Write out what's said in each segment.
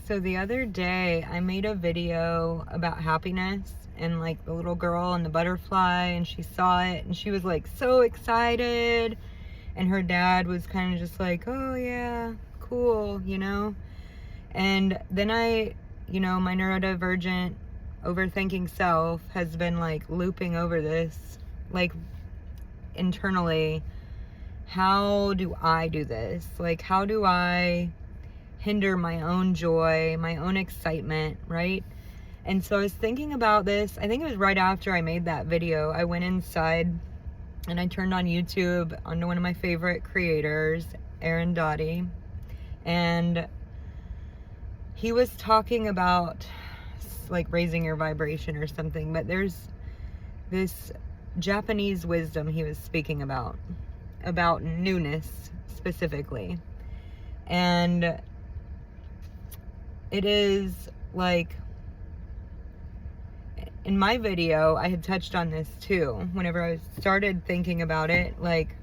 So the other day I made a video about happiness and like the little girl and the butterfly, and she saw it and she was like so excited, and her dad was kind of just like, oh yeah, cool, you know? And then my neurodivergent overthinking self has been like looping over this, like internally. How do I do this? Like, how do I hinder my own joy, my own excitement, right? And so I was thinking about this. I think it was right after I made that video. I went inside and I turned on YouTube onto one of my favorite creators, Aaron Dottie, and he was talking about like raising your vibration or something, but there's this Japanese wisdom he was speaking about newness specifically. And it is like, in my video, I had touched on this too. Whenever I started thinking about it, like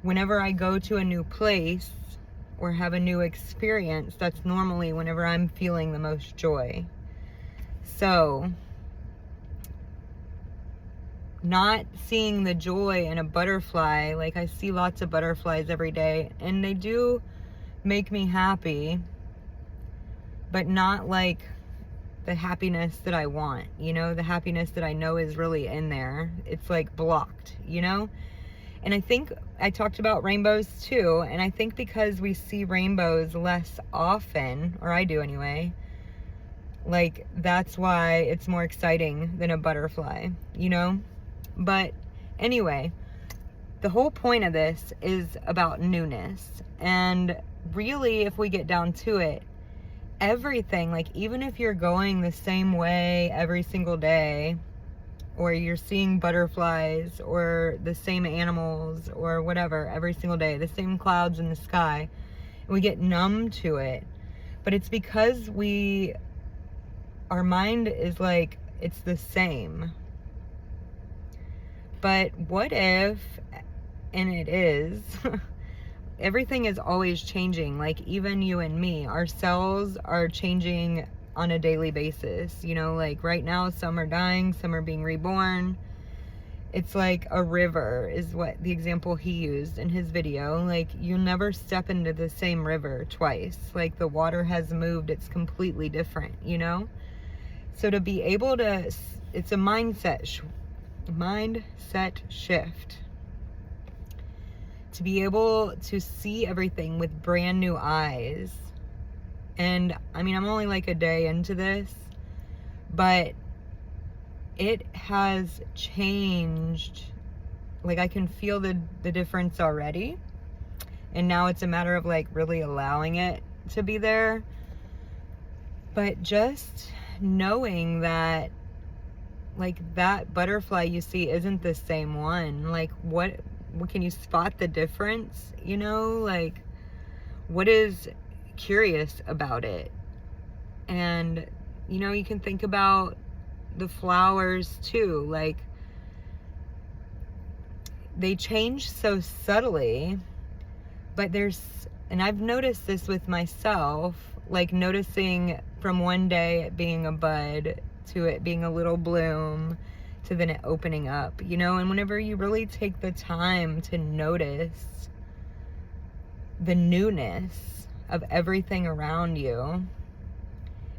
whenever I go to a new place or have a new experience, that's normally whenever I'm feeling the most joy. So, not seeing the joy in a butterfly, like I see lots of butterflies every day, and they do make me happy, but not like the happiness that I want, the happiness that I know is really in there. It's like blocked, And I think I talked about rainbows too, and I think because we see rainbows less often, or I do anyway, like that's why it's more exciting than a butterfly, But anyway, the whole point of this is about newness. And really, if we get down to it, everything, like even if you're going the same way every single day, or you're seeing butterflies or the same animals or whatever every single day, the same clouds in the sky, and we get numb to it. But it's because our mind is like, it's the same. But what if, and it is, everything is always changing. Like even you and me, our cells are changing on a daily basis. Like right now, some are dying, some are being reborn. It's like a river is what the example he used in his video. Like you never step into the same river twice. Like the water has moved, it's completely different, So to be able to, it's a mindset shift. To be able to see everything with brand new eyes. And I mean, I'm only like a day into this, but it has changed. Like I can feel the difference already. And now it's a matter of like really allowing it to be there. But just knowing that like that butterfly you see isn't the same one. Like what can you spot the difference? Like what is curious about it? And you can think about the flowers too. Like they change so subtly, but and I've noticed this with myself, like noticing from one day it being a bud to it being a little bloom to then it opening up, and whenever you really take the time to notice the newness of everything around you,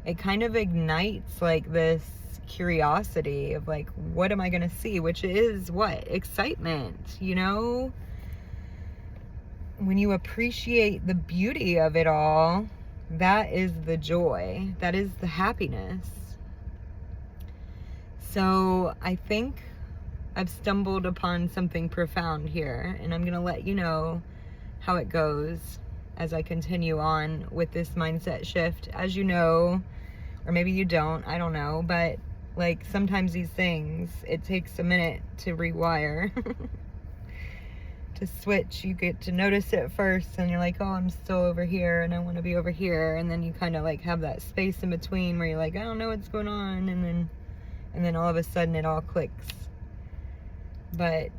it kind of ignites like this curiosity of like, what am I gonna see? Which is what? Excitement, When you appreciate the beauty of it all, that is the joy, that is the happiness. So I think I've stumbled upon something profound here, and I'm gonna let you know how it goes as I continue on with this mindset shift. As you know, or maybe you don't, I don't know, but like sometimes these things, it takes a minute to rewire. To switch, you get to notice it first and you're like, oh, I'm still over here and I want to be over here, and then you kind of like have that space in between where you're like, I don't know what's going on, and then all of a sudden it all clicks. But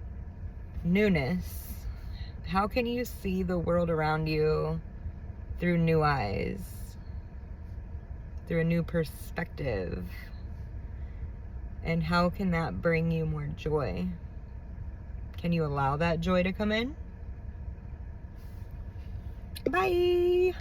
newness, how can you see the world around you through new eyes? through a new perspective. And how can that bring you more joy? Can you allow that joy to come in? Bye.